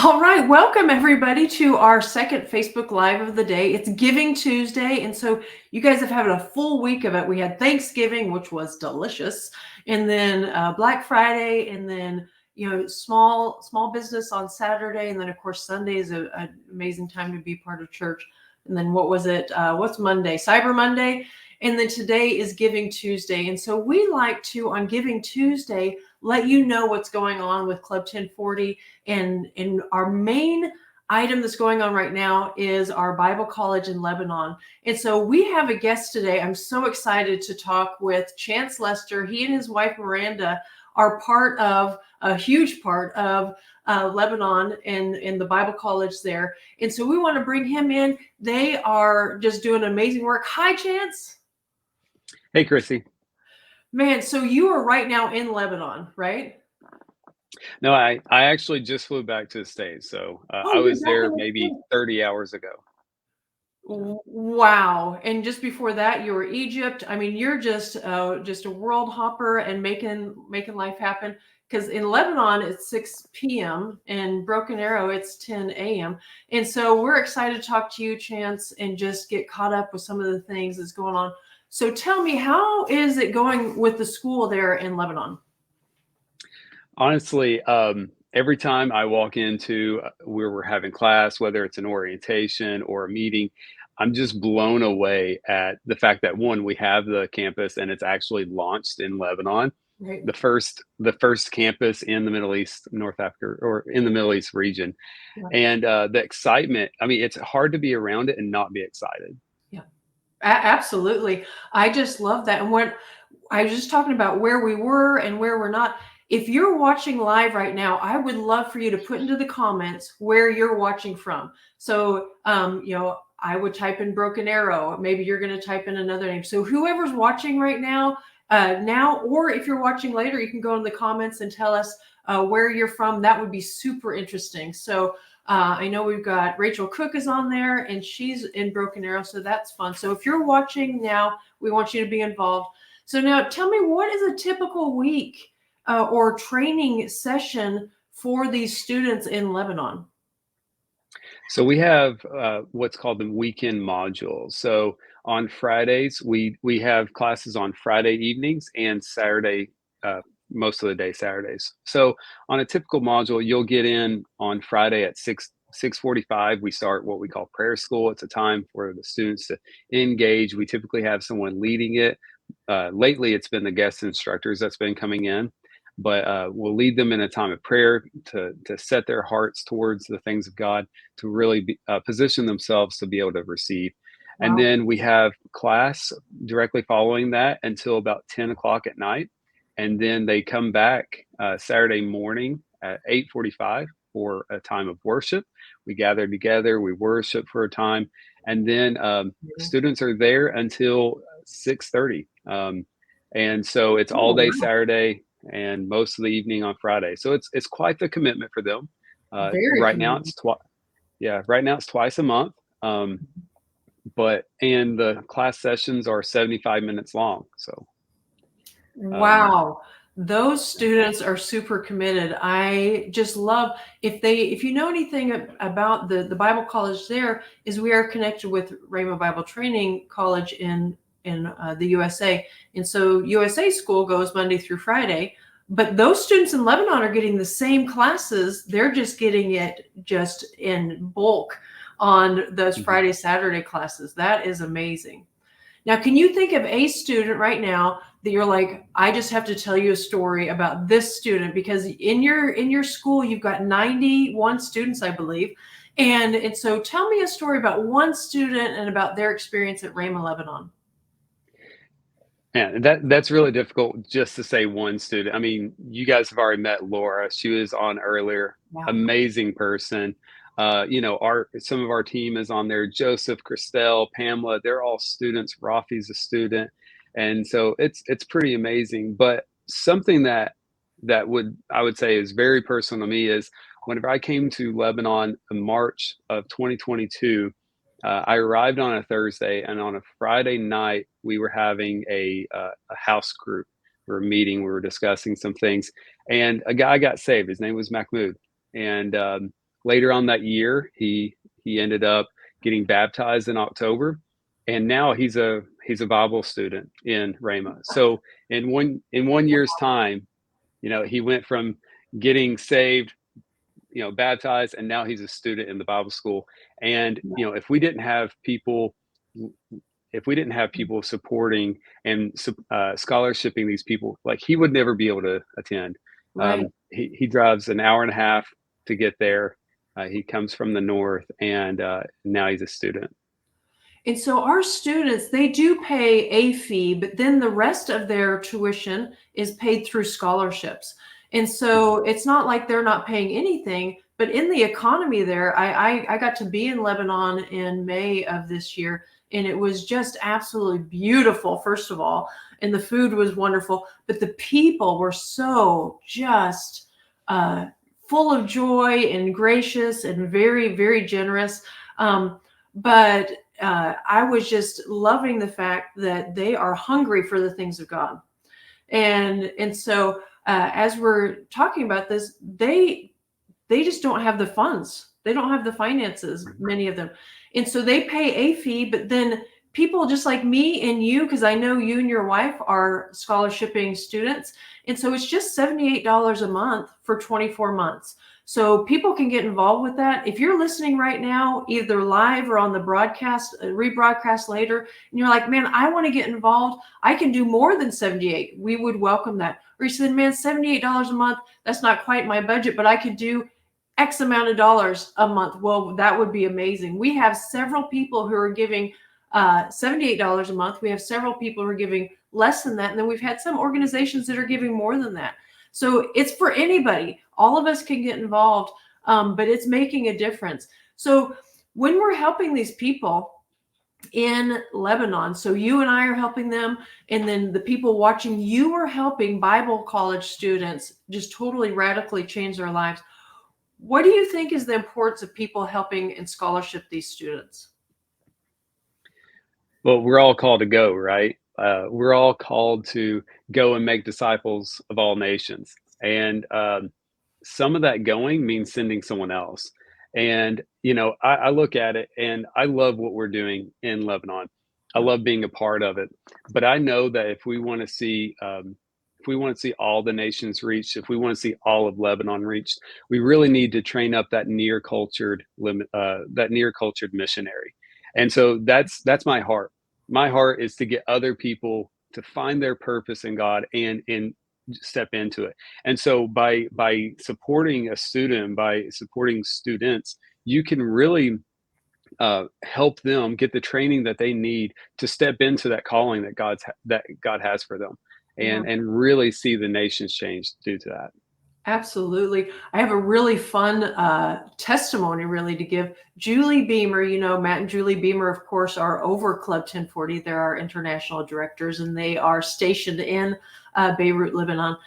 All right, welcome everybody to our second Facebook Live of the day. It's Giving Tuesday, and so you guys have had a full week of it. We had Thanksgiving, which was delicious, and then Black Friday, and then small business on Saturday, and then of course Sunday is an amazing time to be part of church. And then what was it? What's Monday? Cyber Monday, and then today is Giving Tuesday, and so we like to on Giving Tuesday let you know what's going on with Club 1040. And our main item that's going on right now is our Bible College in Lebanon. And so we have a guest today. I'm so excited to talk with Chance Lester. He and his wife Miranda are a huge part of Lebanon and the Bible College there. And so we want to bring him in. They are just doing amazing work. Hi, Chance. Hey, Chrissy. Man, so you are right now in Lebanon, right? No, I actually just flew back to the States. So Oh, I you're was back in there the maybe States. 30 hours ago. Wow. And just before that, you were Egypt. I mean, you're just a world hopper and making life happen. Because in Lebanon, it's 6 p.m. and Broken Arrow, it's 10 a.m. And so we're excited to talk to you, Chance, and just get caught up with some of the things that's going on. So tell me, how is it going with the school there in Lebanon? Honestly, every time I walk into where we're having class, whether it's an orientation or a meeting, I'm just blown away at the fact that one, we have the campus and it's actually launched in Lebanon, Right. the first campus in the Middle East, North Africa, or in the Middle East region. Yeah. And the excitement, I mean, it's hard to be around it and not be excited. Yeah. Absolutely. I just love that. And what I was just talking about where we were and where we're not. If you're watching live right now, I would love for you to put into the comments where you're watching from. So, I would type in Broken Arrow. Maybe you're going to type in another name. So whoever's watching right now, or if you're watching later, you can go in the comments and tell us where you're from. That would be super interesting. So I know we've got Rachel Cook is on there and she's in Broken Arrow. So that's fun. So if you're watching now, we want you to be involved. So now tell me, what is a typical week or training session for these students in Lebanon? So we have what's called the weekend modules. So on Fridays, we have classes on Friday evenings and Saturday, most of the day Saturdays. So on a typical module, you'll get in on Friday at 6:45. We start what we call prayer school. It's a time for the students to engage. We typically have someone leading it. Lately, it's been the guest instructors that's been coming in, but we'll lead them in a time of prayer to set their hearts towards the things of God, to really position themselves to be able to receive. And Wow. then we have class directly following that until about 10 o'clock at night. And then they come back Saturday morning at 8:45 for a time of worship. We gather together, we worship for a time, and then students are there until 6:30. And so it's all Oh, day wow. Saturday and most of the evening on Friday. So it's quite the commitment for them. Very Right now committed. it's right now it's twice a month. And the class sessions are 75 minutes long. So um, Wow. Those students are super committed. I just love if you know anything about the Bible college there is we are connected with Rhema Bible Training College in the USA. And so USA school goes Monday through Friday, but those students in Lebanon are getting the same classes. They're just getting it just in bulk on those mhm. Friday, Saturday classes. That is amazing. Now, can you think of a student right now that you're like, I just have to tell you a story about this student because in your school you've got 91 students, I believe. And so tell me a story about one student and about their experience at Rhema Lebanon. Yeah, that's really difficult just to say one student. I mean, you guys have already met Laura. She was on earlier. Wow. Amazing person. Our some of our team is on there. Joseph, Christelle, Pamela, they're all students. Rafi's a student, and so it's pretty amazing. But something that I would say is very personal to me is whenever I came to Lebanon in March of 2022. I arrived on a Thursday, and on a Friday night, we were having a house group. We were meeting, we were discussing some things, and a guy got saved. His name was Mahmoud, and later on that year, he ended up getting baptized in October, and now he's a Bible student in Rhema. So in 1 year's time, he went from getting saved, baptized, and now he's a student in the Bible school. And if we didn't have people supporting and scholarshiping these people, like, he would never be able to attend. Right. He drives an hour and a half to get there. He comes from the north, and now he's a student. And so our students, they do pay a fee, but then the rest of their tuition is paid through scholarships. And so it's not like they're not paying anything, but in the economy there, I got to be in Lebanon in May of this year, and it was just absolutely beautiful, first of all, and the food was wonderful, but the people were so just full of joy and gracious and very, very generous. But I was just loving the fact that they are hungry for the things of God, and so as we're talking about this, they just don't have the funds. They don't have the finances, many of them, and so they pay a fee. But then people just like me and you, because I know you and your wife are scholarshiping students, and so it's just $78 a month for 24 months. So people can get involved with that. If you're listening right now, either live or on the broadcast, rebroadcast later, and you're like, man, I want to get involved, I can do more than 78. We would welcome that. Or you said, man, $78 a month, that's not quite my budget, but I could do X amount of dollars a month. Well, that would be amazing. We have several people who are giving $78 a month. We have several people who are giving less than that. And then we've had some organizations that are giving more than that. So it's for anybody. All of us can get involved, but it's making a difference. So when we're helping these people in Lebanon, so you and I are helping them, and then the people watching, you are helping Bible college students just totally radically change their lives. What do you think is the importance of people helping and scholarship these students? Well, we're all called to go, right? We're all called to go and make disciples of all nations. And some of that going means sending someone else. And, I look at it and I love what we're doing in Lebanon. I love being a part of it. But I know that if we want to see all the nations reached, if we want to see all of Lebanon reached, we really need to train up that near cultured missionary. And so that's my heart. My heart is to get other people to find their purpose in God and step into it. And so by supporting a student, by supporting students, you can really help them get the training that they need to step into that calling that God has for them, Yeah. and really see the nations change due to that. Absolutely. I have a really fun testimony really to give. Julie Beamer, Matt and Julie Beamer, of course, are over Club 1040. They're our international directors, and they are stationed in Beirut, Lebanon.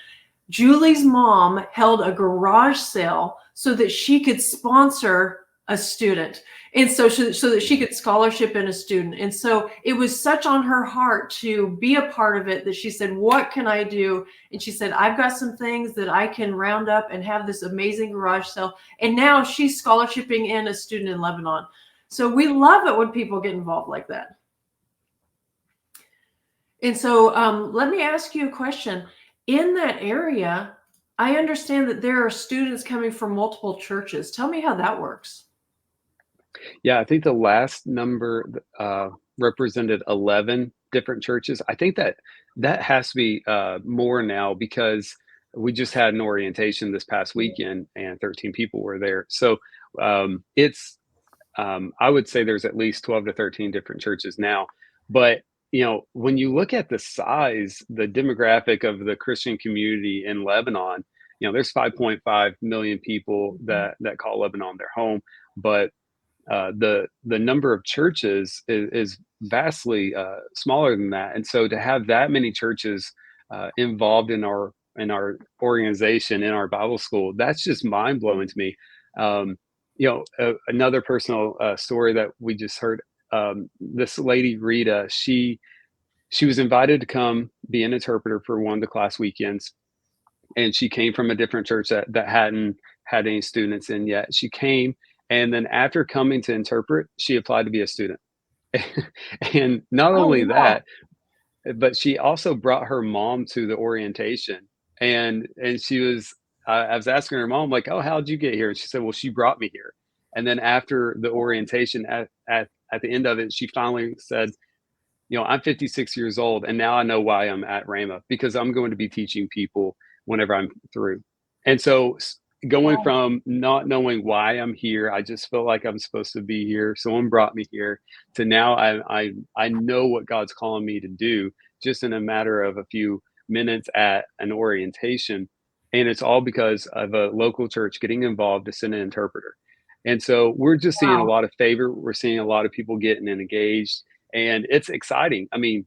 Julie's mom held a garage sale so that she could sponsor a student, and so that she could scholarship in a student. And so it was such on her heart to be a part of it that she said, what can I do? And she said, I've got some things that I can round up and have this amazing garage sale. And now she's scholarshiping in a student in Lebanon. So we love it when people get involved like that. And so let me ask you a question. In that area, I understand that there are students coming from multiple churches. Tell me how that works. Yeah, I think the last number represented 11 different churches. I think that has to be more now, because we just had an orientation this past weekend and 13 people were there. So it's I would say there's at least 12 to 13 different churches now. But when you look at the size, the demographic of the Christian community in Lebanon, there's 5.5 million people that call Lebanon their home. But the number of churches is vastly smaller than that, and so to have that many churches involved in our organization, in our Bible school, that's just mind blowing to me. Another personal story that we just heard. This lady Rita, she was invited to come be an interpreter for one of the class weekends, and she came from a different church that hadn't had any students in yet. She came, and then after coming to interpret, she applied to be a student. And not Oh, only wow. that, but she also brought her mom to the orientation, and she was I was asking her mom, like, "Oh, how'd you get here?" And she said, "Well, she brought me here." And then after the orientation, at the end of it, she finally said, "I'm 56 years old, and now I know why I'm at Rhema, because I'm going to be teaching people whenever I'm through." And so, going Wow. from not knowing why I'm here, I just feel like I'm supposed to be here. Someone brought me here, to now I know what God's calling me to do, just in a matter of a few minutes at an orientation, and it's all because of a local church getting involved to send an interpreter. And so we're just seeing a Wow. lot of favor. We're seeing a lot of people getting engaged, and it's exciting. I mean,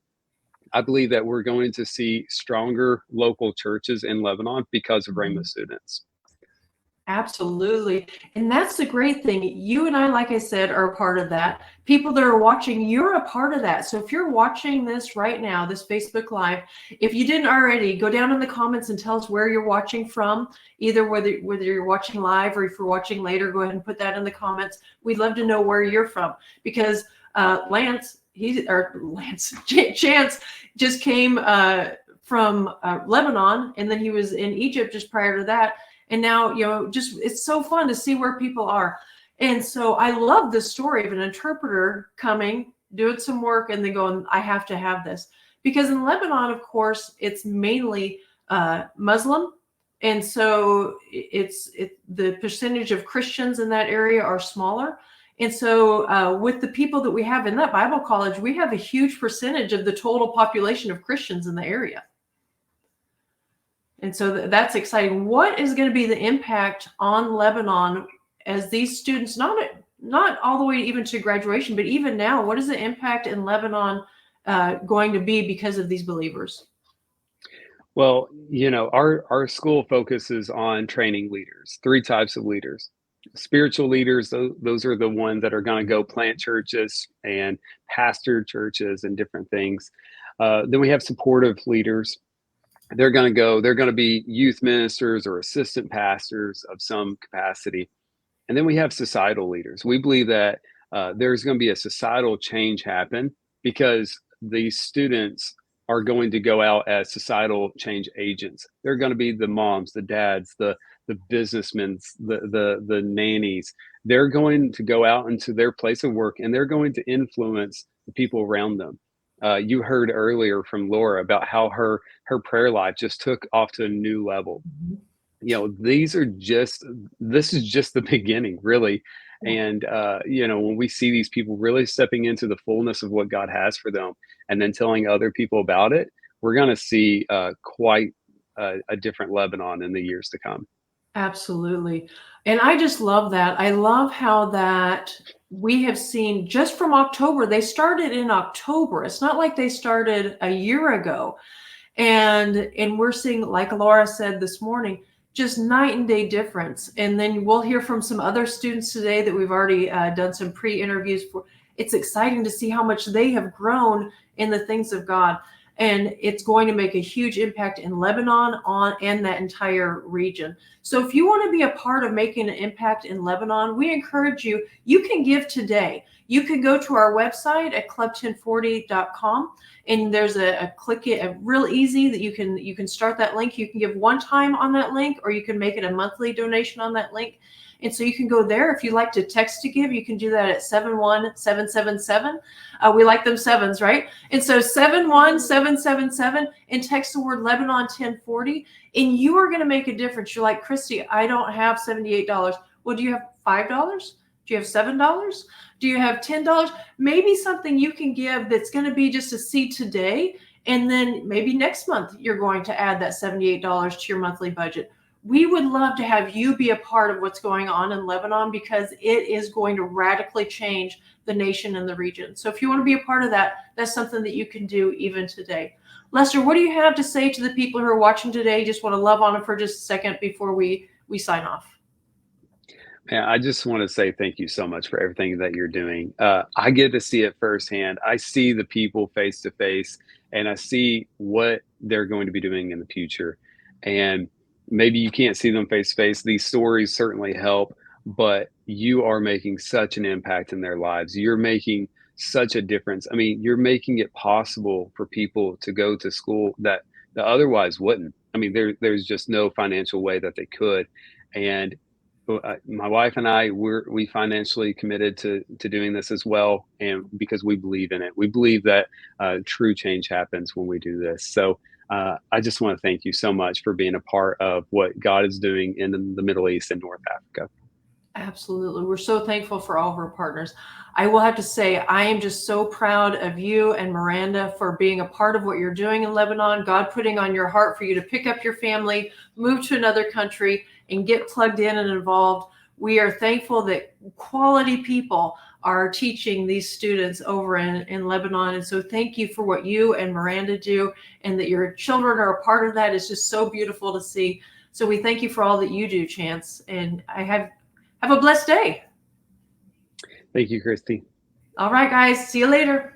I believe that we're going to see stronger local churches in Lebanon because of Rhema Mhm. students. Absolutely. And that's the great thing. You and I, like I said, are a part of that. People that are watching, you're a part of that. So if you're watching this right now, this Facebook Live, if you didn't already, go down in the comments and tell us where you're watching from, either whether you're watching live or if you're watching later, go ahead and put that in the comments. We'd love to know where you're from, because Chance just came from Lebanon, and then he was in Egypt just prior to that. And now, just it's so fun to see where people are. And so I love this story of an interpreter coming, doing some work, and then going, I have to have this. Because in Lebanon, of course, it's mainly Muslim. And so the percentage of Christians in that area are smaller. And so with the people that we have in that Bible college, we have a huge percentage of the total population of Christians in the area. And so that's exciting. What is going to be the impact on Lebanon as these students, not all the way even to graduation, but even now, what is the impact in Lebanon going to be because of these believers? Well, our school focuses on training leaders, three types of leaders. Spiritual leaders, those are the ones that are going to go plant churches and pastor churches and different things. Then we have supportive leaders. They're going to be youth ministers or assistant pastors of some capacity. And then we have societal leaders. We believe that there's going to be a societal change happen because these students are going to go out as societal change agents. They're going to be the moms, the dads, the businessmen, the nannies. They're going to go out into their place of work, and they're going to influence the people around them. You heard earlier from Laura about how her prayer life just took off to a new level. Mhm. This is just the beginning, really. Yeah. And when we see these people really stepping into the fullness of what God has for them, and then telling other people about it, we're going to see quite a different Lebanon in the years to come. Absolutely. And I just love that. I love how that we have seen just from October, they started in October. It's not like they started a year ago. And we're seeing, like Laura said this morning, just night and day difference. And then we'll hear from some other students today that we've already done some pre-interviews for. It's exciting to see how much they have grown in the things of God, and it's going to make a huge impact in Lebanon on and that entire region. So if you want to be a part of making an impact in Lebanon, we encourage you. You can give today. You can go to our website at club1040.com, and there's a click it, a real easy that you can start that link. You can give one time on that link, or you can make it a monthly donation on that link. And so you can go there. If you'd like to text to give, you can do that at 71777. We like them sevens, right? And so 71777, and text the word Lebanon 1040, and you are going to make a difference. You're like, Christy, I don't have $78. Well, do you have $5? Do you have $7? Do you have $10? Maybe something you can give that's going to be just a seed today. And then maybe next month, you're going to add that $78 to your monthly budget. We would love to have you be a part of what's going on in Lebanon, because it is going to radically change the nation and the region. So if you want to be a part of that, that's something that you can do even today. Lester, what do you have to say to the people who are watching today? Just want to love on them for just a second before we sign off. Yeah, I just want to say thank you so much for everything that you're doing. I get to see it firsthand. I see the people face to face, and I see what they're going to be doing in the future. And maybe you can't see them face to face. These stories certainly help, but you are making such an impact in their lives. You're making such a difference. I mean, you're making it possible for people to go to school that otherwise wouldn't. I mean, there's just no financial way that they could. And my wife and I, we financially committed to doing this as well, and because we believe in it, we believe that true change happens when we do this. So I just want to thank you so much for being a part of what God is doing in the Middle East and North Africa. Absolutely. We're so thankful for all of our partners. I will have to say, I am just so proud of you and Miranda for being a part of what you're doing in Lebanon. God putting on your heart for you to pick up your family, move to another country, and get plugged in and involved. We are thankful that quality people are teaching these students over in Lebanon. And so thank you for what you and Miranda do, and that your children are a part of that. It's just so beautiful to see. So we thank you for all that you do, Chance. And have a blessed day. Thank you, Christy. All right, guys. See you later.